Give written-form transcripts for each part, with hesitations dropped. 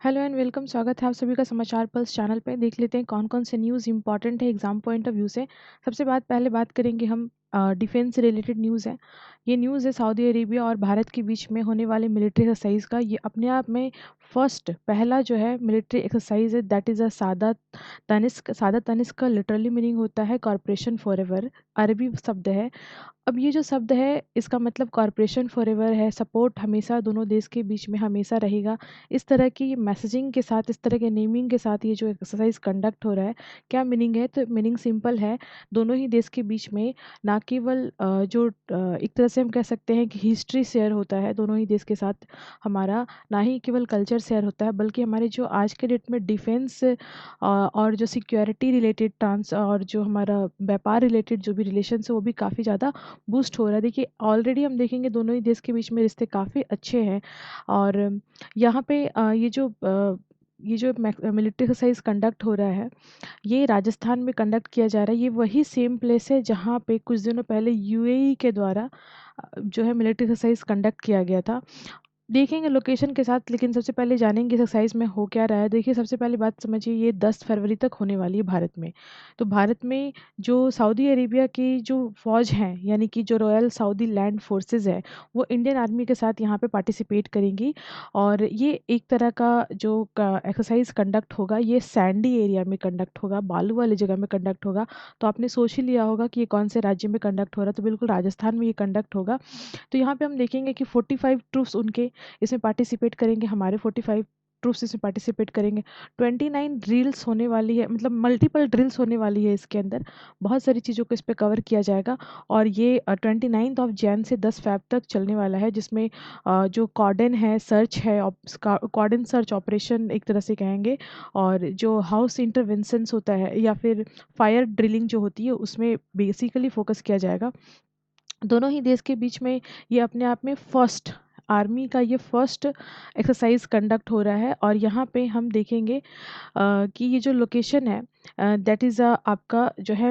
Hello and welcome. स्वागत है आप सभी का समाचार पल्स चैनल पे। देख लेते हैं कौन कौन से न्यूज़ इंपॉर्टेंट है एग्जाम पॉइंट ऑफ व्यू से। सबसे पहले बात करेंगे हम डिफेंस से रिलेटेड न्यूज़ है। ये न्यूज़ है सऊदी अरेबिया और भारत के बीच में होने वाले मिलिट्री एक्सरसाइज का। ये अपने आप में पहला जो है मिलिट्री एक्सरसाइज है। दैट इज़ अ सादा तनिस्क। सादा तनिस्क का लिटरली मीनिंग होता है कॉर्पोरेशन फॉरएवर, अरबी शब्द है। अब ये जो शब्द है इसका मतलब कॉर्पोरेशन फॉरएवर है, सपोर्ट हमेशा दोनों देश के बीच में हमेशा रहेगा। इस तरह की मैसेजिंग के साथ, इस तरह के नेमिंग के साथ ये जो एक्सरसाइज कंडक्ट हो रहा है, क्या मीनिंग है? तो मीनिंग सिंपल है। दोनों ही देश के बीच में ना केवल एक तरह से हम कह सकते हैं कि हिस्ट्री शेयर होता है दोनों ही देश के साथ हमारा, ना ही केवल कल्चर शेयर होता है, बल्कि हमारे जो आज के डेट में डिफेंस और जो सिक्योरिटी रिलेटेड ट्रांस और जो हमारा व्यापार रिलेटेड जो भी रिलेशन है वो भी काफ़ी ज़्यादा बूस्ट हो रहा है। देखिए ऑलरेडी हम देखेंगे दोनों ही देश के बीच में रिश्ते काफ़ी अच्छे हैं। और यहाँ पे ये जो मिलिट्री एक्सरसाइज कंडक्ट हो रहा है, ये राजस्थान में कंडक्ट किया जा रहा है। ये वही सेम प्लेस है जहाँ पे कुछ दिनों पहले यूएई के द्वारा जो है मिलिट्री एक्सरसाइज कंडक्ट किया गया था। देखेंगे लोकेशन के साथ, लेकिन सबसे पहले जानेंगे एक्सरसाइज में हो क्या रहा है। देखिए सबसे पहली बात समझिए, ये 10 फरवरी तक होने वाली है भारत में। तो भारत में जो सऊदी अरेबिया की जो फ़ौज है, यानी कि जो रॉयल सऊदी लैंड फोर्सेस है, वो इंडियन आर्मी के साथ यहाँ पे पार्टिसिपेट करेंगी। और ये एक तरह का जो एक्सरसाइज कंडक्ट होगा, ये सैंडी एरिया में कंडक्ट होगा, बालू वाली जगह में कंडक्ट होगा। तो आपने सोच ही लिया होगा कि ये कौन से राज्य में कंडक्ट हो रहा है, तो बिल्कुल राजस्थान में ये कंडक्ट होगा। तो यहाँ पे हम देखेंगे कि 45 ट्रूप्स उनके इसमें पार्टिसिपेट करेंगे, हमारे 45 ट्रूप्स इसमें पार्टिसिपेट करेंगे। 29 ड्रिल्स होने वाली है, मतलब मल्टीपल ड्रिल्स होने वाली है इसके अंदर। बहुत सारी चीज़ों को इस पे कवर किया जाएगा। और ये 29 ऑफ जैन से 10 फ़ैब तक चलने वाला है, जिसमें जो कॉर्डन है, सर्च है, कॉर्डन सर्च ऑपरेशन एक तरह से कहेंगे। और जो हाउस इंटरवेंशंस होता है या फिर फायर ड्रिलिंग जो होती है, उसमें बेसिकली फोकस किया जाएगा। दोनों ही देश के बीच में ये अपने आप में आर्मी का ये फर्स्ट एक्सरसाइज कंडक्ट हो रहा है। और यहाँ पे हम देखेंगे कि ये जो लोकेशन है, दैट इज़ आपका जो है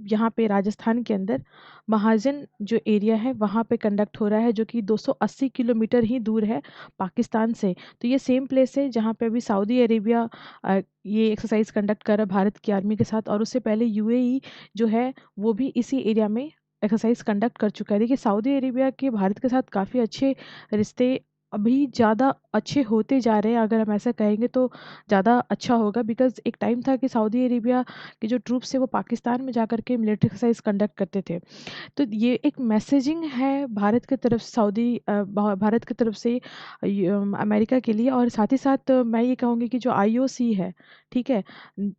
यहाँ पे राजस्थान के अंदर महाजन जो एरिया है वहाँ पे कंडक्ट हो रहा है, जो कि 280 किलोमीटर ही दूर है पाकिस्तान से। तो ये सेम प्लेस है जहाँ पे अभी सऊदी अरेबिया ये एक्सरसाइज कंडक्ट कर रहा है भारत की आर्मी के साथ। और उससे पहले यूएई जो है वो भी इसी एरिया में एक्सरसाइज कंडक्ट कर चुका है। देखिए सऊदी अरेबिया के भारत के साथ काफ़ी अच्छे रिश्ते अभी ज़्यादा अच्छे होते जा रहे हैं, अगर हम ऐसा कहेंगे तो ज़्यादा अच्छा होगा। बिकॉज़ एक टाइम था कि सऊदी अरेबिया के जो ट्रूप्स है वो पाकिस्तान में जाकर के मिलिट्री एक्सरसाइज कंडक्ट करते थे। तो ये एक मैसेजिंग है भारत की तरफ भारत की तरफ से अमेरिका के लिए। और साथ ही साथ मैं ये कहूँगी कि जो आईओसी है, ठीक है,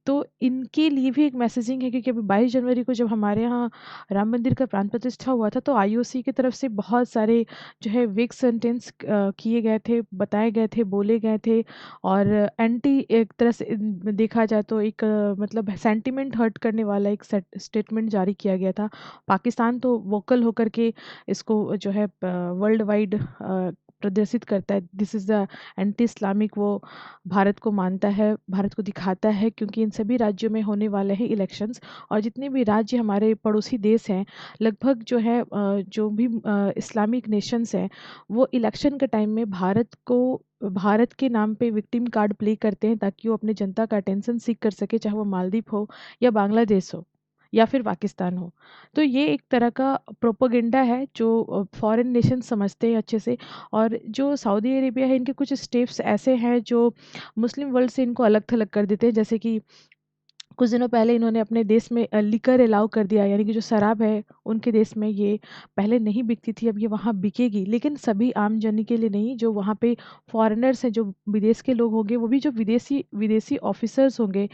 तो इनके लिए भी एक मैसेजिंग है, क्योंकि अभी 22 जनवरी को जब हमारे यहाँ राम मंदिर का प्राण प्रतिष्ठा हुआ था, तो आईओसी की तरफ से बहुत सारे जो है विग सेंटेंस किए गए थे, बताए गए थे, बोले गए थे। और एंटी एक तरह से देखा जाए तो एक मतलब सेंटिमेंट हर्ट करने वाला एक स्टेटमेंट जारी किया गया था। पाकिस्तान तो वोकल होकर के इसको जो है वर्ल्ड वाइड प्रदर्शित करता है। This is the anti Islamic, वो भारत को मानता है, भारत को दिखाता है, क्योंकि इन सभी राज्यों में होने वाले हैं इलेक्शंस। और जितने भी राज्य हमारे पड़ोसी देश हैं, लगभग जो है जो भी इस्लामिक नेशंस हैं, वो इलेक्शन के टाइम में भारत के नाम पे विक्टिम कार्ड प्ले करते हैं, ताकि वो अपने जनता का अटेंशन सीख कर सके, चाहे वो मालदीव हो या बांग्लादेश हो या फिर पाकिस्तान हो। तो ये एक तरह का प्रोपेगेंडा है जो फॉरेन नेशन समझते हैं अच्छे से। और जो सऊदी अरेबिया है, इनके कुछ स्टेप्स ऐसे हैं जो मुस्लिम वर्ल्ड से इनको अलग-थलग कर देते हैं। जैसे कि कुछ दिनों पहले इन्होंने अपने देश में लिकर अलाउ कर दिया, यानी कि जो शराब है उनके देश में ये पहले नहीं बिकती थी, अब ये वहाँ बिकेगी, लेकिन सभी आम जन के लिए नहीं। जो वहाँ पे फॉरेनर्स हैं, जो विदेश के लोग होंगे, वो भी जो विदेशी विदेशी ऑफिसर्स होंगे,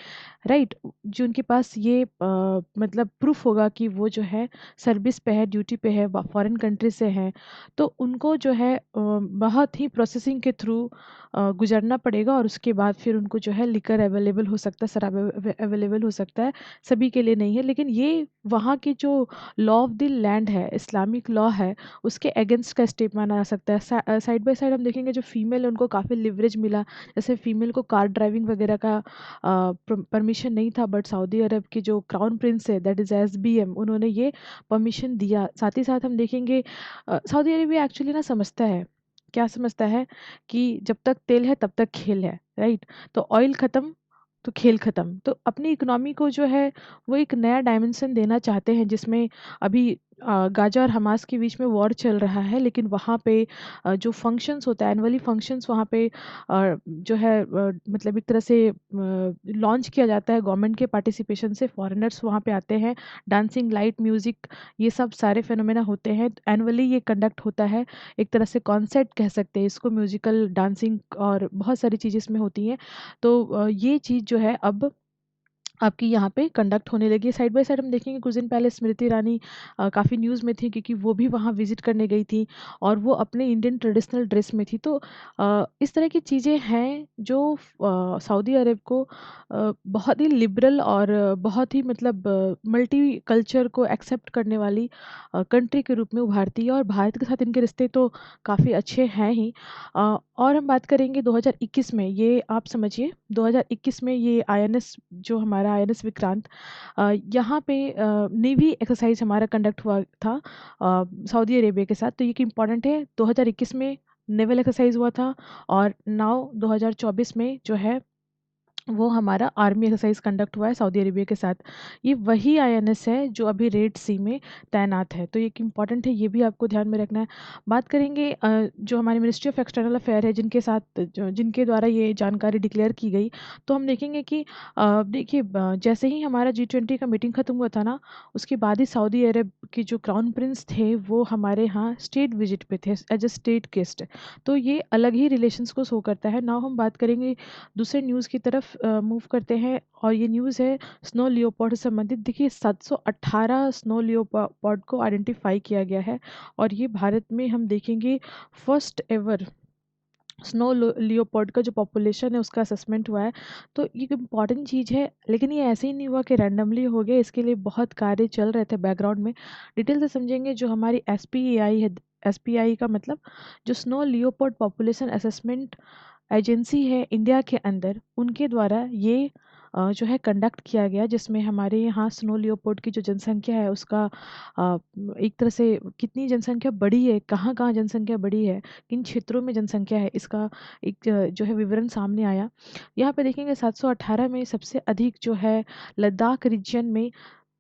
राइट, जो उनके पास ये मतलब प्रूफ होगा कि वो जो है सर्विस पे है, ड्यूटी पे है, फॉरेन कंट्री से हैं, तो उनको जो है बहुत ही प्रोसेसिंग के थ्रू गुजरना पड़ेगा। और उसके बाद फिर उनको जो है लिकर अवेलेबल हो सकता है, शराब अवेलेबल हो सकता है। सभी के लिए नहीं है, लेकिन ये वहाँ की जो लॉ ऑफ द लैंड है, इस्लामिक लॉ है, उसके अगेंस्ट का स्टेप माना जा सकता है। साइड बाय साइड हम देखेंगे जो फीमेल है उनको काफ़ी लिवरेज मिला। जैसे फीमेल को कार ड्राइविंग वगैरह का परमिशन नहीं था, बट सऊदी अरब की जो क्राउन प्रिंस है, दैट इज़ एसबीएम, उन्होंने ये परमिशन दिया। साथ ही साथ हम देखेंगे सऊदी अरेबिया एक्चुअली ना समझता है क्या समझता है कि जब तक तेल है तब तक खेल है, राइट? तो ऑयल खत्म तो खेल खत्म। तो अपनी इकोनॉमी को जो है वो एक नया डायमेंशन देना चाहते हैं, जिसमें अभी गाजा और हमास के बीच में वॉर चल रहा है, लेकिन वहाँ पे जो फंक्शंस होता है, एनुअली फंक्शंस वहाँ पे जो है मतलब एक तरह से लॉन्च किया जाता है गवर्नमेंट के पार्टिसिपेशन से। फॉरेनर्स वहाँ पे आते हैं, डांसिंग, लाइट म्यूजिक, ये सब सारे फेनोमेना होते हैं। एनुअली ये कंडक्ट होता है, एक तरह से कॉन्सर्ट कह सकते हैं इसको, म्यूजिकल, डांसिंग और बहुत सारी चीज़ें इसमें होती हैं। तो ये चीज़ जो है अब आपकी यहाँ पे कंडक्ट होने लगी है। साइड बाय साइड हम देखेंगे, कुछ दिन पहले स्मृति ईरानी काफ़ी न्यूज़ में थी, क्योंकि वो भी वहाँ विजिट करने गई थी और वो अपने इंडियन ट्रेडिशनल ड्रेस में थी। तो इस तरह की चीज़ें हैं जो सऊदी अरब को बहुत ही लिबरल और बहुत ही मतलब मल्टी कल्चर को एक्सेप्ट करने वाली कंट्री के रूप में उभारती है। और भारत के साथ इनके रिश्ते तो काफ़ी अच्छे हैं ही। और हम बात करेंगे 2021 में, ये आप समझिए 2021 में ये आईएनएस, जो हमारा आईएनएस विक्रांत, यहाँ पे नेवी एक्सरसाइज हमारा कंडक्ट हुआ था सऊदी अरेबिया के साथ। तो ये एक इम्पॉर्टेंट है, 2021 में नेवल एक्सरसाइज हुआ था, और नाउ 2024 में जो है वो हमारा आर्मी एक्सरसाइज कंडक्ट हुआ है सऊदी अरेबिया के साथ। ये वही आईएनएस है जो अभी रेड सी में तैनात है। तो ये एक इम्पॉर्टेंट है, ये भी आपको ध्यान में रखना है। बात करेंगे जो हमारी मिनिस्ट्री ऑफ एक्सटर्नल अफेयर है, जिनके साथ जिनके द्वारा ये जानकारी डिक्लेयर की गई, तो हम देखेंगे कि देखिए जैसे ही हमारा G20 का मीटिंग खत्म हुआ था ना, उसके बाद ही सऊदी अरब के जो क्राउन प्रिंस थे वो हमारे यहाँ स्टेट विजिट पे थे एज अ स्टेट गेस्ट। तो ये अलग ही रिलेशंस को शो करता है। नाउ हम बात करेंगे दूसरे न्यूज़ की तरफ, मूव करते हैं, और ये न्यूज़ है स्नो लियोपार्ड से संबंधित। देखिए 718 स्नो लियोपार्ड को आइडेंटिफाई किया गया है, और ये भारत में हम देखेंगे फर्स्ट एवर स्नो लियोपार्ड का जो पॉपुलेशन है उसका असेसमेंट हुआ है। तो ये एक इम्पॉर्टेंट चीज़ है, लेकिन ये ऐसे ही नहीं हुआ कि रैंडमली हो गया, इसके लिए बहुत कार्य चल रहे थे बैकग्राउंड में। डिटेल से समझेंगे, जो हमारी एसपीआई है, एसपीआई का मतलब जो snow leopard population assessment agency है इंडिया के अंदर, उनके द्वारा ये जो है कंडक्ट किया गया, जिसमें हमारे यहाँ स्नो लियोपोर्ड की जो जनसंख्या है उसका अ, एक तरह से कितनी जनसंख्या बढ़ी है, कहाँ कहाँ जनसंख्या बढ़ी है, किन क्षेत्रों में जनसंख्या है, इसका एक जो है विवरण सामने आया। यहाँ पे देखेंगे 718 में सबसे अधिक जो है लद्दाख रीजन में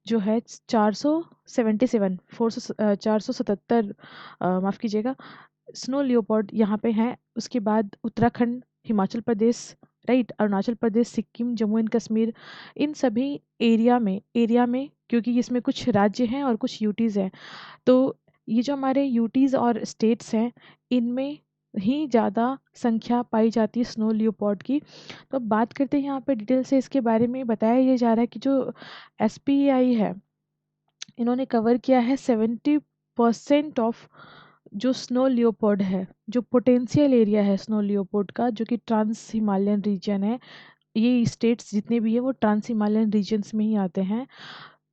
जो है 477 477, माफ़ कीजिएगा, स्नो लियोपार्ड यहाँ पे हैं। उसके बाद उत्तराखंड, हिमाचल प्रदेश, राइट, अरुणाचल प्रदेश, सिक्किम, जम्मू एंड कश्मीर, इन सभी एरिया में क्योंकि इसमें कुछ राज्य हैं और कुछ यूटीज़ हैं, तो ये जो हमारे यूटीज़ और स्टेट्स हैं, इनमें ही ज़्यादा संख्या पाई जाती है स्नो लियोपार्ड की। तो अब बात करते हैं यहाँ पे डिटेल से, इसके बारे में बताया ये जा रहा है कि जो एसपीआई है, इन्होंने कवर किया है 70% ऑफ जो स्नो लियोपोर्ड है, जो पोटेंशियल एरिया है स्नो लियोपोर्ड का, जो कि ट्रांस हिमालयन रीजन है। ये स्टेट्स जितने भी है वो ट्रांस हिमालयन रीजन्स में ही आते हैं।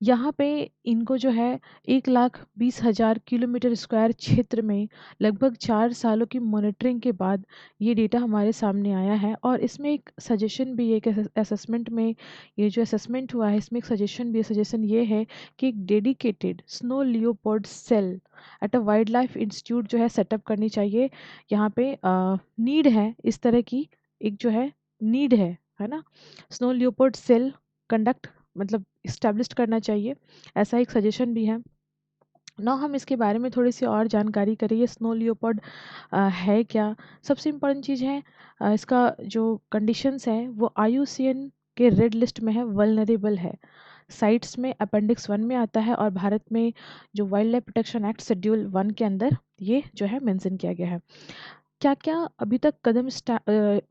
यहाँ पे इनको जो है 1,20,000 किलोमीटर स्क्वायर क्षेत्र में लगभग 4 सालों की मॉनिटरिंग के बाद ये डेटा हमारे सामने आया है। और इसमें एक सजेशन भी है, एक असेसमेंट में, ये जो असेसमेंट हुआ है इसमें एक सजेशन भी है। सजेशन ये है कि एक dedicated snow leopard cell at a wildlife institute जो है सेटअप करनी चाहिए। यहाँ पे नीड है इस तरह की, एक जो है नीड है ना, स्नो लियोपोर्ड सेल कंडक्ट मतलब इस्टेब्लिश करना चाहिए, ऐसा एक सजेशन भी है ना। हम इसके बारे में थोड़ी सी और जानकारी करें, ये स्नो लियोपर्ड है क्या। सबसे इम्पोर्टेंट चीज़ है इसका जो कंडीशंस है वो IUCN के रेड लिस्ट में है, वल्नरेबल है, साइट्स में अपेंडिक्स 1 में आता है, और भारत में जो wild life protection act schedule 1 के अंदर ये जो है मेंशन किया गया है। क्या क्या अभी तक कदम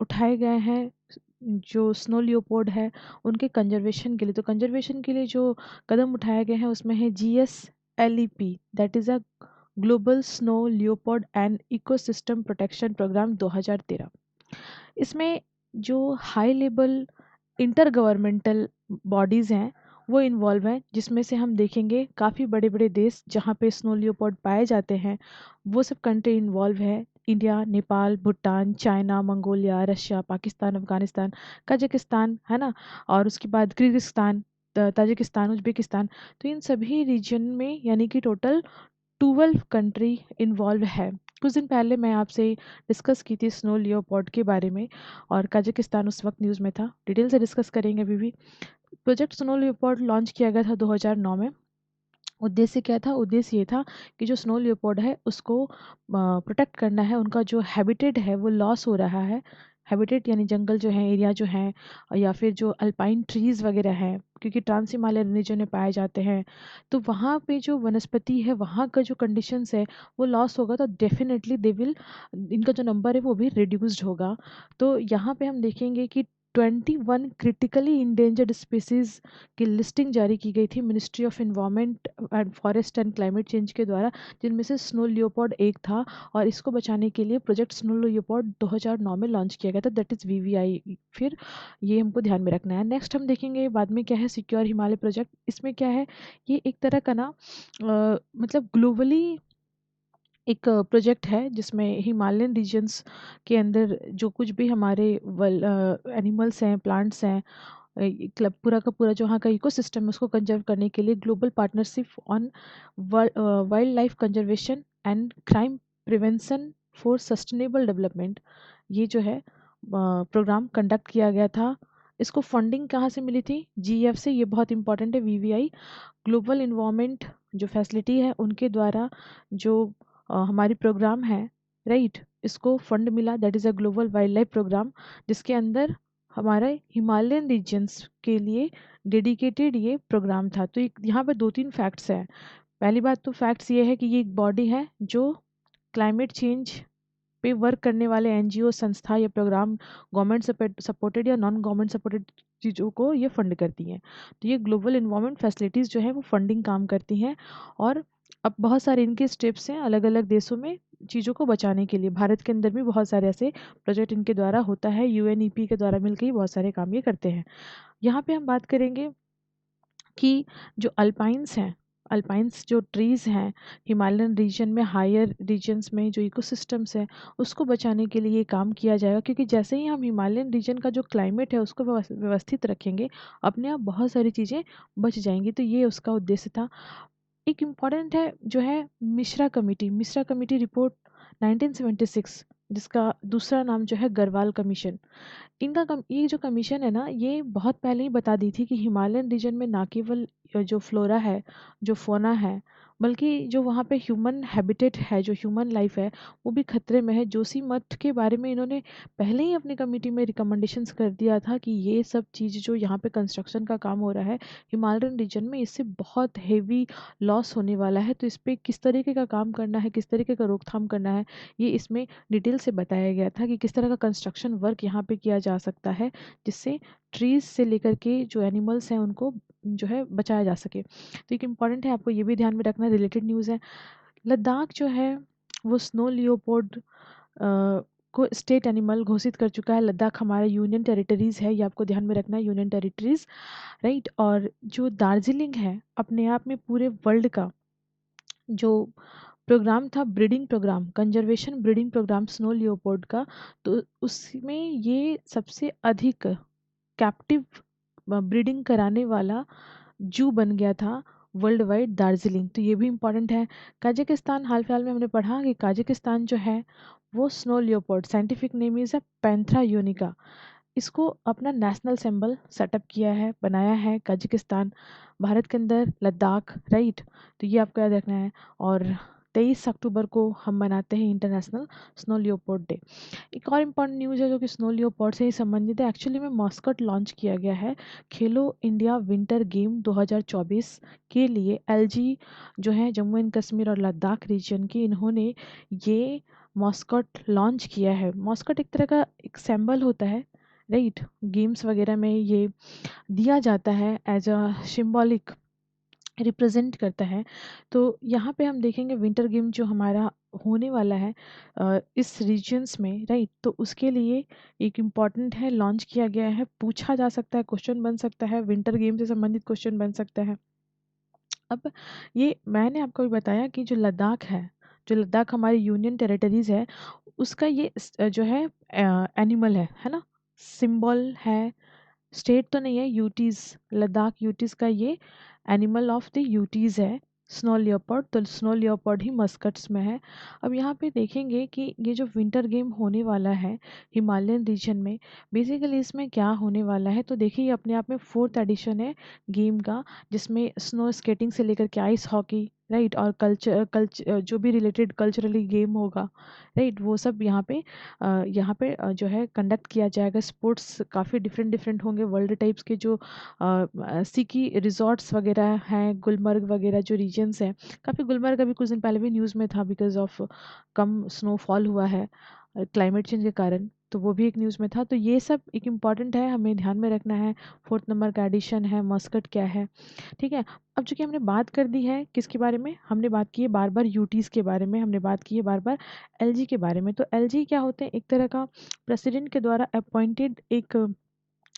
उठाए गए हैं जो स्नो लियोपोर्ड है उनके कंजर्वेशन के लिए। तो कंजर्वेशन के लिए जो कदम उठाए गए हैं उसमें है GSLEP, that is a global snow leopard and ecosystem protection program 2013। इसमें जो high level intergovernmental bodies हैं वो इन्वॉल्व हैं, जिसमें से हम देखेंगे काफ़ी बड़े बड़े देश जहाँ पे स्नो लियोपोर्ड पाए जाते हैं वो सब कंट्री इन्वॉल्व है। India, Nepal, Bhutan, China, Mongolia, Russia, Pakistan, Afghanistan, Kazakhstan, है ना, और उसके बाद किर्गिस्तान, ताजिकिस्तान, उज्बेकिस्तान। तो इन सभी रीजन में यानी कि टोटल 12 कंट्री इन्वॉल्व है। कुछ दिन पहले मैं आपसे डिस्कस की थी स्नो लियोपोल्ड के बारे में, और कजाकिस्तान उस वक्त न्यूज़ में था। डिटेल से डिस्कस करेंगे अभी भी। प्रोजेक्ट स्नो लियोपोल्ड लॉन्च किया गया था 2009 में। उद्देश्य क्या था? उद्देश्य ये था कि जो स्नो लियोपोल्ड है उसको प्रोटेक्ट करना है। उनका जो हैबिटेट है वो लॉस हो रहा है। हैबिटेट यानी जंगल जो है, एरिया जो है, या फिर जो अल्पाइन ट्रीज़ वगैरह हैं, क्योंकि ट्रांस हिमालयन रीजन में पाए जाते हैं, तो वहाँ पे जो वनस्पति है, वहाँ का जो कंडीशंस है वो लॉस होगा, तो डेफिनेटली दे विल, इनका जो नंबर है वो भी रिड्यूस्ड होगा। तो यहाँ पे हम देखेंगे कि 21 क्रिटिकली इंडेंजर्ड स्पीसीज की लिस्टिंग जारी की गई थी ministry of environment and forest and climate change के द्वारा, जिनमें से स्नो लियोपोल्ड एक था। और इसको बचाने के लिए प्रोजेक्ट स्नो लियोपोल्ड 2009 में लॉन्च किया गया था, दैट इज़ वीवीआई। फिर ये हमको ध्यान में रखना है। नेक्स्ट हम देखेंगे बाद में क्या है सिक्योर हिमालय प्रोजेक्ट। इसमें क्या है, ये एक तरह का ना मतलब ग्लोबली एक प्रोजेक्ट है जिसमें हिमालयन रीजन्स के अंदर जो कुछ भी हमारे एनिमल्स हैं, प्लांट्स हैं, क्लब पूरा का पूरा जो वहाँ का इकोसिस्टम है उसको कंजर्व करने के लिए global partnership on wild life conservation and crime prevention for sustainable development, ये जो है प्रोग्राम कंडक्ट किया गया था। इसको फंडिंग कहाँ से मिली थी? जीएफ से। ये बहुत इंपॉर्टेंट है। वीवीआई ग्लोबल इन्वायरमेंट जो फैसिलिटी है उनके द्वारा जो हमारी प्रोग्राम है, राइट, इसको फंड मिला, that is a global wildlife program, जिसके अंदर हमारे हिमालयन रीजन्स के लिए डेडिकेटेड ये प्रोग्राम था। तो यहाँ पर दो तीन फैक्ट्स हैं। पहली बात तो फैक्ट्स ये है कि ये एक बॉडी है जो क्लाइमेट चेंज पे वर्क करने वाले एनजीओ, संस्था या प्रोग्राम, गवर्नमेंट सपोर्टेड या नॉन गवर्नमेंट सपोर्टेड चीज़ों को ये फंड करती हैं। तो ये ग्लोबल इन्वायरमेंट फैसिलिटीज़ जो है वो फंडिंग काम करती हैं। और अब बहुत सारे इनके स्टेप्स हैं अलग अलग देशों में चीज़ों को बचाने के लिए। भारत के अंदर भी बहुत सारे ऐसे प्रोजेक्ट इनके द्वारा होता है, यूएनईपी के द्वारा मिलकर ही बहुत सारे काम ये करते हैं। यहाँ पे हम बात करेंगे कि जो अल्पाइंस हैं, अल्पाइंस जो ट्रीज़ हैं हिमालयन रीजन में, हायर रीजन्स में जो इकोसिस्टम्स हैं उसको बचाने के लिए ये काम किया जाएगा, क्योंकि जैसे ही हम हिमालयन रीजन का जो क्लाइमेट है उसको व्यवस्थित रखेंगे, अपने आप बहुत सारी चीज़ें बच जाएंगी। तो ये उसका उद्देश्य था। एक इम्पॉर्टेंट है जो है मिश्रा कमेटी रिपोर्ट 1976, जिसका दूसरा नाम जो है गरवाल कमीशन। ये जो कमीशन है ना, ये बहुत पहले ही बता दी थी कि हिमालयन रीजन में ना केवल जो फ्लोरा है, जो फोना है, बल्कि जो वहाँ पे ह्यूमन हैबिटेट है, जो ह्यूमन लाइफ है, वो भी खतरे में है। जोशीमठ के बारे में इन्होंने पहले ही अपनी कमेटी में रिकमेंडेशंस कर दिया था कि ये सब चीज़ जो यहाँ पे कंस्ट्रक्शन का काम हो रहा है हिमालयन रीजन में, इससे बहुत हेवी लॉस होने वाला है। तो इस पर किस तरीके का काम करना है, किस तरीके का रोकथाम करना है, ये इसमें डिटेल से बताया गया था कि किस तरह का कंस्ट्रक्शन वर्क यहाँ पे किया जा सकता है जिससे ट्रीज से लेकर के जो एनिमल्स हैं उनको जो है बचाया जा सके। तो एक इम्पॉर्टेंट है, आपको ये भी ध्यान में रखना, रिलेटेड न्यूज़ है। लद्दाख जो है वो स्नो लियोपोल्ड को स्टेट एनिमल घोषित कर चुका है। लद्दाख हमारा यूनियन टेरिटरीज़ है, ये आपको ध्यान में रखना है, यूनियन टेरिटरीज़, राइट। और जो दार्जिलिंग है अपने आप में पूरे वर्ल्ड का जो प्रोग्राम था, breeding program, conservation breeding program snow leopard का, तो उसमें ये सबसे अधिक कैप्टिव ब्रीडिंग कराने वाला जू बन गया था वर्ल्ड वाइड, दार्जिलिंग। तो ये भी इम्पॉर्टेंट है। काजाकिस्तान, हाल फिलहाल में हमने पढ़ा कि काजाकिस्तान जो है वो snow leopard, scientific name is a Panthera uncia, इसको अपना नेशनल सिंबल सेटअप किया है, बनाया है कजाकिस्तान, भारत के अंदर लद्दाख, राइट। तो ये आपको याद रखना है। और 23 अक्टूबर को हम मनाते हैं इंटरनेशनल स्नो लियोपोल्ड डे। एक और इम्पॉर्टेंट न्यूज़ है जो कि स्नो लियोपोल्ड से ही संबंधित है। एक्चुअली में मॉस्कट लॉन्च किया गया है खेलो इंडिया विंटर गेम 2024 के लिए। एलजी जो है जम्मू एंड कश्मीर और लद्दाख रीजन की, इन्होंने ये मॉस्कट लॉन्च किया है। मॉस्कट एक तरह का एक सिंबल होता है, राइट। गेम्स वगैरह में ये दिया जाता है एज अ सिंबॉलिक, रिप्रेजेंट करता है। तो यहाँ पे हम देखेंगे विंटर गेम जो हमारा होने वाला है इस रीजन्स में, राइट, तो उसके लिए एक इम्पॉर्टेंट है, लॉन्च किया गया है। पूछा जा सकता है, क्वेश्चन बन सकता है, विंटर गेम से संबंधित क्वेश्चन बन सकता है। अब ये मैंने आपको भी बताया कि जो लद्दाख है, जो लद्दाख हमारी यूनियन टेरिटरीज है, उसका ये जो है एनिमल है ना, सिंबल है। स्टेट तो नहीं है, यूटीज, लद्दाख यूटीज का ये एनिमल ऑफ द यूटीज है। स्नो लियोपर्ड, तो स्नो लियोपर्ड ही मस्कट्स में है। अब यहाँ पे देखेंगे कि ये जो विंटर गेम होने वाला है हिमालयन रीजन में, बेसिकली इसमें क्या होने वाला है, तो देखिए ये अपने आप में फोर्थ एडिशन है गेम का, जिसमें स्नो स्केटिंग से लेकर के आइस हॉकी, राइट, और कल्चर जो भी रिलेटेड कल्चरली गेम होगा, राइट, वो सब यहाँ पे जो है कंडक्ट किया जाएगा। स्पोर्ट्स काफ़ी डिफरेंट डिफरेंट होंगे, वर्ल्ड टाइप्स के जो सिकी रिजॉर्ट्स वगैरह हैं, गुलमर्ग वगैरह जो रीजन्स हैं, काफ़ी गुलमर्ग अभी कुछ दिन पहले भी न्यूज़ में था बिकॉज ऑफ कम स्नोफॉल हुआ है क्लाइमेट चेंज के कारण, तो वो भी एक न्यूज़ में था। तो ये सब एक इम्पॉर्टेंट है, हमें ध्यान में रखना है। फोर्थ नंबर का एडिशन है, मस्कट क्या है, ठीक है। अब चूंकि हमने बात कर दी है किसके बारे में, हमने बात की है बार बार यूटीज़ के बारे में, हमने बात की है बार बार एलजी के बारे में। तो एलजी क्या होते हैं, एक तरह का प्रेसिडेंट के द्वारा अपॉइंटेड एक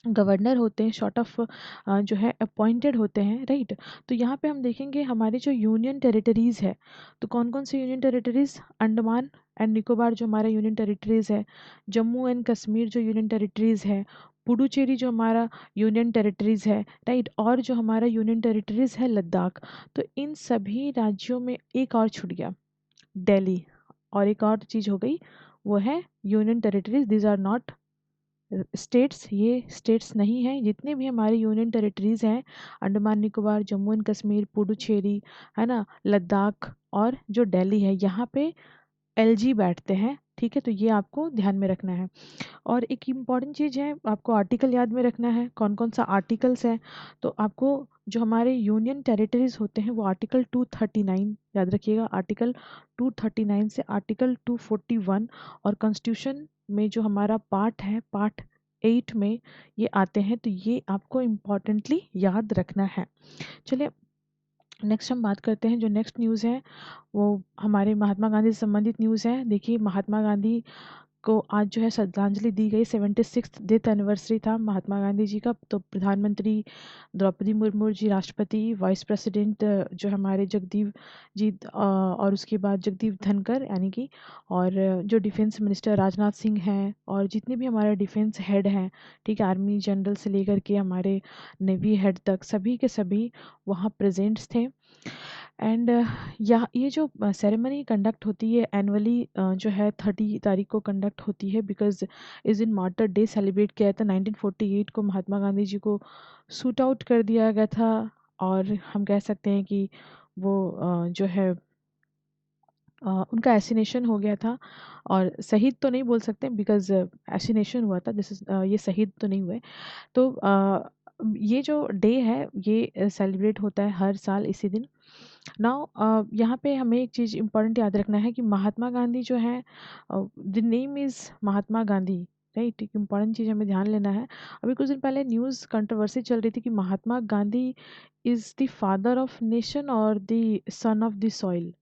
गवर्नर होते हैं, शॉर्ट ऑफ जो है अपॉइंटेड होते हैं, राइट। तो यहाँ पे हम देखेंगे हमारे जो यूनियन टेरिटरीज़ है, तो कौन कौन से union territories, Andaman and Nicobar जो हमारा यूनियन टेरिटरीज़ है, जम्मू एंड कश्मीर जो यूनियन टेरिटरीज़ है, पुडुचेरी जो हमारा यूनियन टेरिटरीज़ है, राइट, और जो हमारा यूनियन टेरिटरीज़ है लद्दाख। तो इन सभी राज्यों में एक और छूट गया, दिल्ली, और एक और चीज़ हो गई, वो है union territories, these are not states, ये स्टेट्स नहीं हैं। जितने भी हमारे यूनियन टेरिटरीज़ हैं, अंडमान निकोबार, जम्मू एंड कश्मीर, पुडुचेरी, है ना, लद्दाख और जो दिल्ली है, यहाँ पे एलजी बैठते हैं, ठीक है। तो ये आपको ध्यान में रखना है। और एक इम्पॉर्टेंट चीज़ है, आपको आर्टिकल याद में रखना है, कौन कौन सा आर्टिकल्स है। तो आपको जो हमारे यूनियन टेरिटरीज होते हैं वो आर्टिकल 239 याद रखिएगा, आर्टिकल 239 से आर्टिकल 241, और कॉन्स्टिट्यूशन में जो हमारा पार्ट है, पार्ट 8 में ये आते हैं। तो ये आपको इम्पॉर्टेंटली याद रखना है। चलिए नेक्स्ट हम बात करते हैं, जो नेक्स्ट न्यूज़ है वो हमारे महात्मा गांधी से संबंधित न्यूज़ है। देखिए महात्मा गांधी को आज जो है श्रद्धांजलि दी गई, 76th डेथ एनिवर्सरी था महात्मा गांधी जी का। तो प्रधानमंत्री द्रौपदी मुर्मू जी, राष्ट्रपति, वाइस प्रेसिडेंट जो हमारे जगदीप जी, और उसके बाद जगदीप धनकर यानी कि, और जो डिफेंस मिनिस्टर राजनाथ सिंह हैं, और जितने भी हमारे डिफेंस हेड हैं, ठीक है, आर्मी जनरल से लेकर के हमारे नेवी हेड तक, सभी के सभी वहाँ प्रेजेंट्स थे। एंड यह ये जो सेरेमनी कंडक्ट होती है एनुअली, जो है 30 तारीख को कंडक्ट होती है, बिकॉज इस दिन मार्टर डे सेलिब्रेट किया था। 1948 को महात्मा गांधी जी को शूट आउट कर दिया गया था, और हम कह सकते हैं कि वो जो है उनका एसिनेशन हो गया था। और शहीद तो नहीं बोल सकते बिकॉज एसिनेशन हुआ था, दिस इज ये शहीद तो नहीं हुए। तो ये जो डे है ये सेलिब्रेट होता है हर साल इसी दिन। नाउ यहाँ पे हमें एक चीज़ इम्पोर्टेंट याद रखना है कि महात्मा गांधी जो है, the name is Mahatma Gandhi, right. एक इम्पॉर्टेंट चीज़ हमें ध्यान लेना है। अभी कुछ दिन पहले न्यूज़ कंट्रोवर्सी चल रही थी कि Mahatma Gandhi is the father of nation और the son of the soil,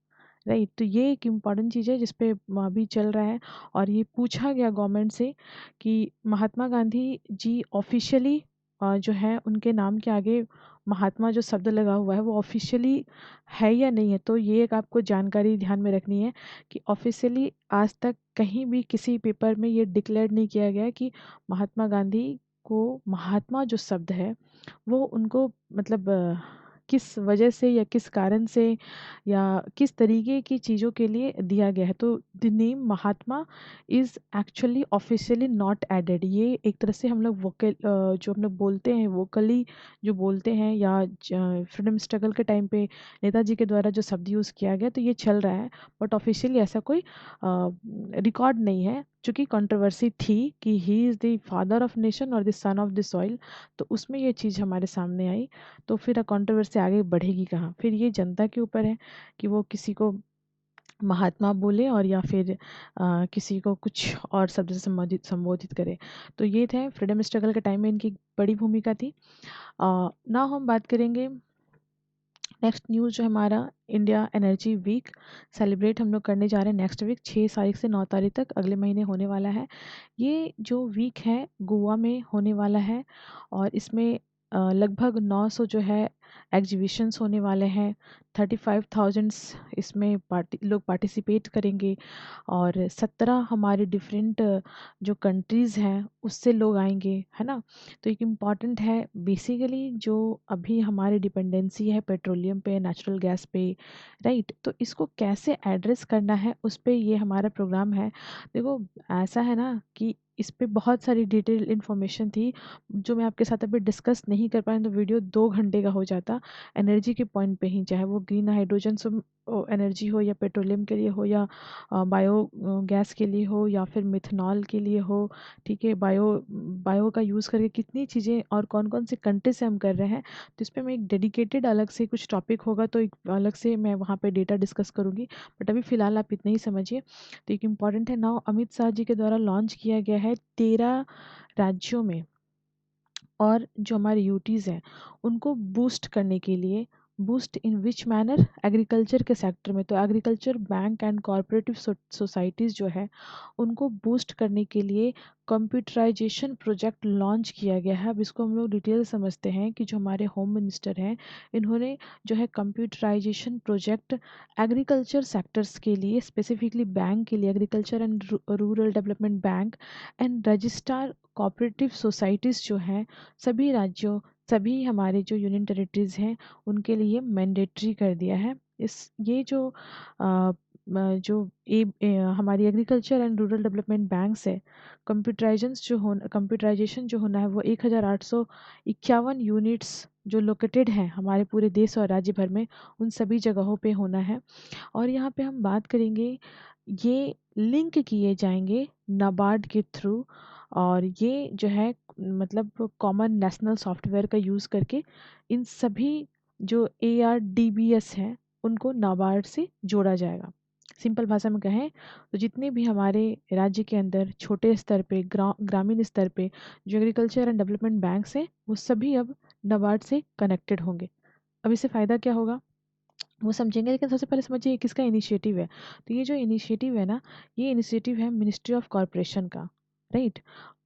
right. तो ये एक इम्पॉर्टेंट चीज़ है जिस पे अभी चल रहा है, और ये पूछा गया गवर्नमेंट से कि महात्मा गांधी जी ऑफिशियली जो है उनके नाम के आगे महात्मा जो शब्द लगा हुआ है वो ऑफिशियली है या नहीं है। तो ये एक आपको जानकारी ध्यान में रखनी है कि ऑफिशियली आज तक कहीं भी किसी पेपर में ये डिक्लेयर नहीं किया गया कि महात्मा गांधी को महात्मा जो शब्द है वो उनको मतलब किस वजह से या किस कारण से या किस तरीके की चीज़ों के लिए दिया गया है। तो the name Mahatma is actually officially not added. ये एक तरह से हम लोग वोकल जो हम लोग बोलते हैं वोकली जो बोलते हैं, या फ्रीडम स्ट्रगल के टाइम पे नेताजी के द्वारा जो शब्द यूज़ किया गया, तो ये चल रहा है, बट ऑफिशियली ऐसा कोई रिकॉर्ड नहीं है। चूँकि कंट्रोवर्सी थी कि he is the father of nation और the son of the soil, तो उसमें ये चीज़ हमारे सामने आई। तो फिर कंट्रोवर्सी आगे बढ़ेगी कहाँ, फिर ये जनता के ऊपर है कि वो किसी को महात्मा बोले और या फिर किसी को कुछ और शब्द से संबोधित संबोधित करे। तो ये थे फ्रीडम स्ट्रगल के टाइम में इनकी बड़ी भूमिका थी। ना हम बात करेंगे नेक्स्ट न्यूज़ जो हमारा इंडिया एनर्जी वीक सेलिब्रेट हम लोग करने जा रहे हैं नेक्स्ट वीक 6 तारीख से 9 तारीख तक, अगले महीने होने वाला है। ये जो वीक है गोवा में होने वाला है, और इसमें लगभग 900 जो है एग्जीबिशंस होने वाले हैं, 35,000 इसमें लोग पार्टिसिपेट करेंगे और 17 हमारे डिफरेंट जो कंट्रीज़ हैं उससे लोग आएंगे, है ना। तो एक इम्पॉर्टेंट है बेसिकली जो अभी हमारी डिपेंडेंसी है पेट्रोलियम पे, नेचुरल गैस पे, राइट। तो इसको कैसे एड्रेस करना है उस पे ये हमारा प्रोग्राम है। देखो ऐसा है ना कि इस पे बहुत सारी डिटेल इन्फॉर्मेशन थी जो मैं आपके साथ अभी डिस्कस नहीं कर पाई, तो वीडियो 2 घंटे का हो जाता एनर्जी के पॉइंट पे ही, चाहे वो ग्रीन हाइड्रोजन एनर्जी हो या पेट्रोलियम के लिए हो या बायो गैस के लिए हो या फिर मिथनॉल के लिए हो, ठीक है। बायो का यूज़ करके कितनी चीज़ें और कौन कौन से कंट्री से हम कर रहे हैं, तो इस पर मैं एक डेडिकेटेड अलग से कुछ टॉपिक होगा तो एक अलग से मैं वहाँ पे डेटा डिस्कस करूँगी, बट अभी फ़िलहाल आप इतना ही समझिए। तो एक इम्पॉर्टेंट है नाउ, अमित शाह जी के द्वारा लॉन्च किया गया है 13 राज्यों में, और जो हमारे यूटीज़ हैं उनको बूस्ट करने के लिए, boost in which manner, agriculture के सेक्टर में। तो agriculture bank and corporative societies जो है उनको बूस्ट करने के लिए कंप्यूटराइजेशन प्रोजेक्ट लॉन्च किया गया है। अब इसको हम लोग डिटेल समझते हैं कि जो हमारे होम मिनिस्टर हैं इन्होंने जो है कंप्यूटराइजेशन प्रोजेक्ट एग्रीकल्चर सेक्टर्स के लिए, स्पेसिफिकली बैंक के लिए, agriculture and rural development bank and registrar cooperative societies जो हैं सभी राज्यों, सभी हमारे जो यूनियन टेरिटरीज़ हैं उनके लिए मैंडेटरी कर दिया है। इस ये जो जो हमारी agriculture and rural development banks है, कंप्यूटराइजेशन जो होना है वो 1851 यूनिट्स जो लोकेटेड हैं हमारे पूरे देश और राज्य भर में, उन सभी जगहों पे होना है। और यहाँ पे हम बात करेंगे, ये लिंक किए जाएंगे नाबार्ड के थ्रू, और ये जो है मतलब कॉमन नेशनल सॉफ्टवेयर का यूज़ करके इन सभी जो ARDBS हैं उनको नाबार्ड से जोड़ा जाएगा। सिंपल भाषा में कहें तो जितने भी हमारे राज्य के अंदर छोटे स्तर पे, ग्रामीण स्तर पे जो एग्रीकल्चर एंड डेवलपमेंट बैंक्स हैं वो सभी अब नाबार्ड से कनेक्टेड होंगे। अब इससे फ़ायदा क्या होगा वो समझेंगे, लेकिन सबसे पहले समझिए ये किसका इनिशिएटिव है। तो ये जो इनिशिएटिव है ना, ये इनिशिएटिव है मिनिस्ट्री ऑफ कॉरपोरेशन का, राइट।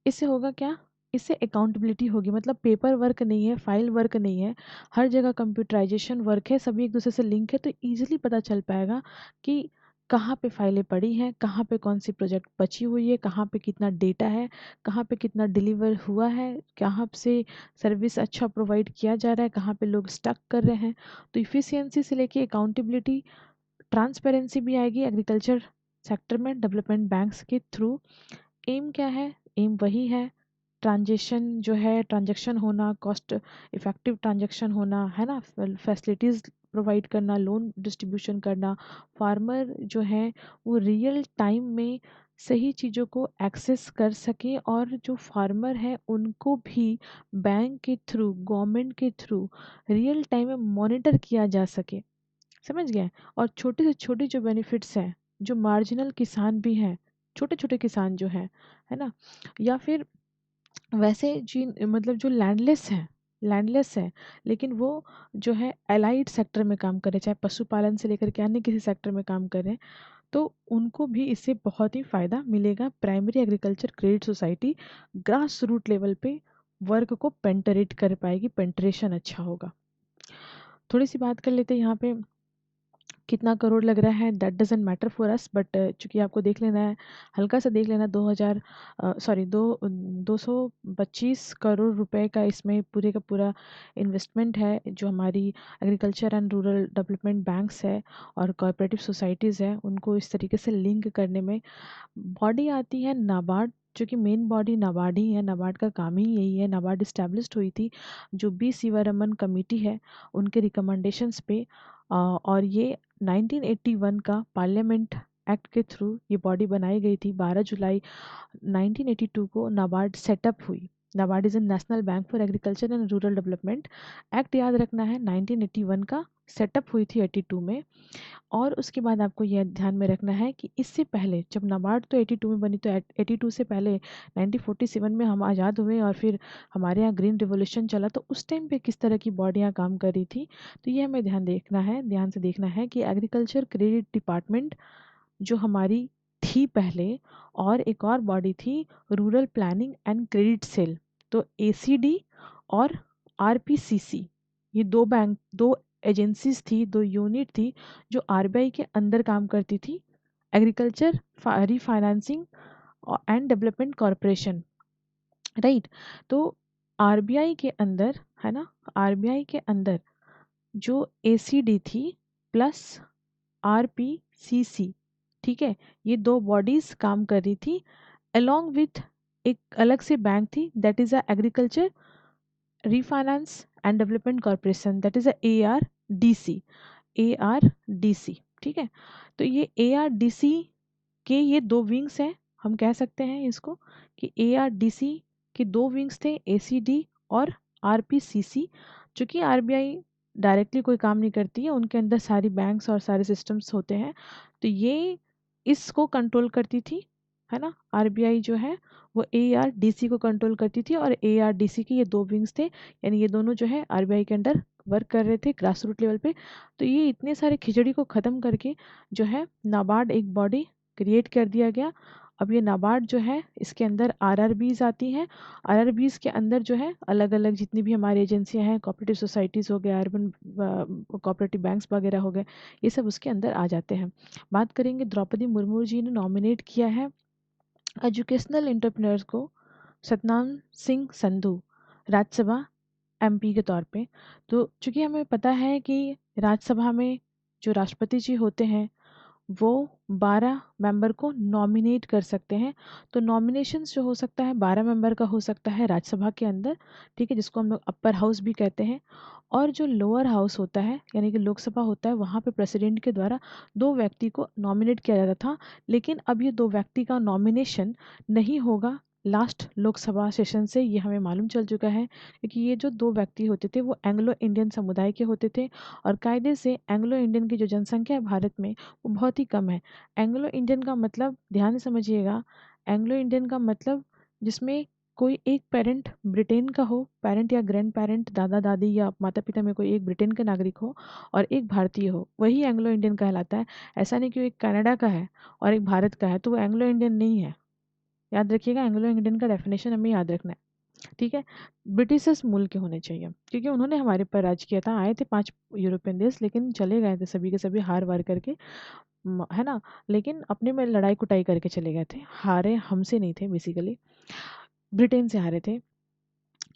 इससे होगा क्या, इससे अकाउंटेबिलिटी होगी, मतलब पेपर वर्क नहीं है, फाइल वर्क नहीं है, हर जगह कंप्यूटराइजेशन वर्क है, सभी एक दूसरे से लिंक है, तो इजीली पता चल पाएगा कि कहाँ पे फाइलें पड़ी हैं, कहाँ पे कौन सी प्रोजेक्ट बची हुई है, कहाँ पे कितना डेटा है, कहाँ पे कितना डिलीवर हुआ है, कहाँ से सर्विस अच्छा प्रोवाइड किया जा रहा है, कहाँ पे लोग स्टक कर रहे हैं। तो इफ़िशियंसी से लेके अकाउंटेबिलिटी, ट्रांसपेरेंसी भी आएगी एग्रीकल्चर सेक्टर में डेवलपमेंट बैंक्स के थ्रू। एम क्या है, एम वही है, ट्रांजेक्शन जो है, ट्रांजेक्शन होना, कॉस्ट इफ़ेक्टिव ट्रांजेक्शन होना, है ना, फैसिलिटीज़ प्रोवाइड करना, लोन डिस्ट्रीब्यूशन करना, फार्मर जो है वो रियल टाइम में सही चीज़ों को एक्सेस कर सके, और जो फार्मर है उनको भी बैंक के थ्रू, गवर्नमेंट के थ्रू रियल टाइम में मॉनिटर किया जा सके, समझ गए। और छोटे से छोटे जो बेनिफिट्स हैं, जो मार्जिनल किसान भी हैं, छोटे छोटे किसान जो हैं, है ना, या फिर वैसे जिन मतलब जो लैंडलेस है लेकिन वो जो है एलाइड सेक्टर में काम कर रहे हैं, चाहे पशुपालन से लेकर के अन्य किसी सेक्टर में काम कर रहे हैं, तो उनको भी इससे बहुत ही फ़ायदा मिलेगा। Primary agriculture credit society grass root level पे वर्क को पेंटरेट कर पाएगी, पेंटरेशन अच्छा होगा। थोड़ी सी बात कर लेते हैं यहाँ पे कितना करोड़ लग रहा है, that doesn't matter for us, but चूंकि आपको देख लेना है, हल्का सा देख लेना, 225 करोड़ रुपए का इसमें पूरे का पूरा इन्वेस्टमेंट है, जो हमारी agriculture and rural development banks है और कोऑपरेटिव सोसाइटीज़ है उनको इस तरीके से लिंक करने में। बॉडी आती है नाबार्ड, जो कि मेन बॉडी नाबार्ड ही है, नाबार्ड का काम ही यही है। नाबार्ड इस्टेब्लिश्ड हुई थी जो B. शिवरामन कमेटी है उनके रिकमेंडेशंस पे, और ये 1981 का पार्लियामेंट एक्ट के थ्रू ये बॉडी बनाई गई थी। 12 जुलाई 1982 को नाबार्ड सेटअप हुई। NABARD is a national bank for agriculture and rural development. Act याद रखना है 1981 का, सेटअप हुई थी 82 में। और उसके बाद आपको यह ध्यान में रखना है कि इससे पहले जब नाबार्ड तो 82 में बनी, तो 82 से पहले 1947 में हम आज़ाद हुए और फिर हमारे यहाँ ग्रीन रिवॉल्यूशन चला, तो उस टाइम पे किस तरह की बॉडियाँ काम कर रही थी, तो ये हमें ध्यान से देखना है कि एग्रीकल्चर क्रेडिट डिपार्टमेंट जो हमारी थी पहले, और एक और बॉडी थी rural planning and credit sale, तो ACD और RPCC, ये दो बैंक, दो एजेंसीज थी, दो यूनिट थी जो आरबीआई के अंदर काम करती थी, agriculture refinancing and development corporation, right. तो आरबीआई के अंदर, है ना, आरबीआई के अंदर जो एसीडी थी प्लस आरपीसीसी, ठीक है, ये दो बॉडीज काम कर रही थी अलोंग विथ एक अलग से बैंक थी, that is a agriculture refinance and development corporation, that is a ARDC, ARDC, ठीक है। तो ये ARDC के ये दो विंग्स हैं, हम कह सकते हैं इसको कि ARDC के दो विंग्स थे, ACD और RPCC। चूँकि आरबीआई डायरेक्टली कोई काम नहीं करती है, उनके अंदर सारी बैंक्स और सारे सिस्टम्स होते हैं, तो ये इसको कंट्रोल करती थी, है ना। आरबीआई जो है वो ARDC को कंट्रोल करती थी और ARDC के ये दो विंग्स थे, यानी ये दोनों जो है आरबीआई के अंडर वर्क कर रहे थे ग्रास रूट लेवल पे। तो ये इतने सारे खिचड़ी को ख़त्म करके जो है नाबार्ड एक बॉडी क्रिएट कर दिया गया। अब ये नाबार्ड जो है इसके अंदर आरआरबीज आती हैं, आरआरबीज के अंदर जो है अलग अलग जितनी भी हमारी एजेंसियां हैं, कोऑपरेटिव सोसाइटीज़ हो गए, अर्बन कोऑपरेटिव बैंक्स वगैरह हो गए, ये सब उसके अंदर आ जाते हैं। बात करेंगे, द्रौपदी मुर्मू जी ने नॉमिनेट किया है एजुकेशनल एंटरप्रेन्योर्स को सतनाम सिंह संधू राज्यसभा MP के तौर पे। तो चूंकि हमें पता है कि राज्यसभा में जो राष्ट्रपति जी होते हैं वो 12 मेंबर को नॉमिनेट कर सकते हैं। तो नॉमिनेशंस जो हो सकता है 12 मेंबर का हो सकता है राज्यसभा के अंदर, ठीक है, जिसको हम लोग अपर हाउस भी कहते हैं। और जो लोअर हाउस होता है यानी कि लोकसभा होता है, वहाँ पे प्रेसिडेंट के द्वारा दो व्यक्ति को नॉमिनेट किया जाता था, लेकिन अब ये दो व्यक्ति का नॉमिनेशन नहीं होगा लास्ट लोकसभा सेशन से, ये हमें मालूम चल चुका है, क्योंकि ये जो दो व्यक्ति होते थे वो एंग्लो इंडियन समुदाय के होते थे, और कायदे से एंग्लो इंडियन की जो जनसंख्या है भारत में वो बहुत ही कम है। एंग्लो इंडियन का मतलब ध्यान से समझिएगा, एंग्लो इंडियन का मतलब जिसमें कोई एक पेरेंट ब्रिटेन का हो, पेरेंट या ग्रैंड पेरेंट, दादा दादी या माता पिता में कोई एक ब्रिटेन का नागरिक हो और एक भारतीय हो, वही एंग्लो इंडियन कहलाता है। ऐसा नहीं कि वो एक कनाडा का है और एक भारत का है तो वो एंग्लो इंडियन नहीं है। याद रखिएगा, एंग्लो इंडियन का डेफिनेशन हमें याद रखना है, ठीक है। ब्रिटिशर्स मूल के होने चाहिए, क्योंकि उन्होंने हमारे पर राज किया था। आए थे 5 यूरोपियन देश, लेकिन चले गए थे सभी के सभी हार वार करके, है ना। लेकिन अपने में लड़ाई कुटाई करके चले गए थे, हारे हमसे नहीं थे, बेसिकली ब्रिटेन से हारे थे।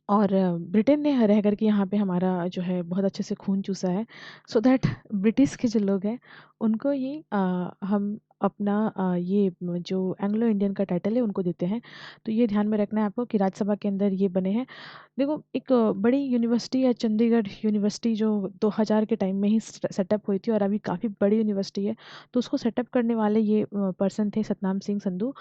और ब्रिटेन ने रह करके यहाँ पे हमारा जो है बहुत अच्छे से खून चूसा है, सो दैट ब्रिटिश के जो लोग हैं उनको ही हम अपना जो एंग्लो इंडियन का टाइटल है उनको देते हैं। तो ये ध्यान में रखना है आपको कि राज्यसभा के अंदर ये बने हैं। देखो, एक बड़ी यूनिवर्सिटी है चंडीगढ़ यूनिवर्सिटी, जो 2000 के टाइम में ही सेटअप हुई थी और अभी काफ़ी बड़ी यूनिवर्सिटी है। तो उसको सेटअप करने वाले ये पर्सन थे सतनाम सिंह संधू।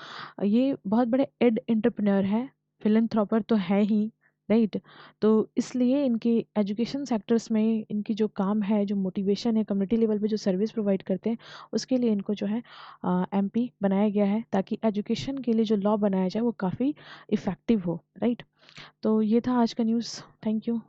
ये बहुत बड़े एड एंटरप्रेन्योर है, फिलैंथ्रोपर तो है ही, राइट। तो इसलिए इनके एजुकेशन सेक्टर्स में इनकी जो काम है, जो मोटिवेशन है, कम्युनिटी लेवल पे जो सर्विस प्रोवाइड करते हैं, उसके लिए इनको जो है MP बनाया गया है, ताकि एजुकेशन के लिए जो लॉ बनाया जाए वो काफ़ी इफ़ेक्टिव हो, राइट। तो ये था आज का न्यूज़। Thank you.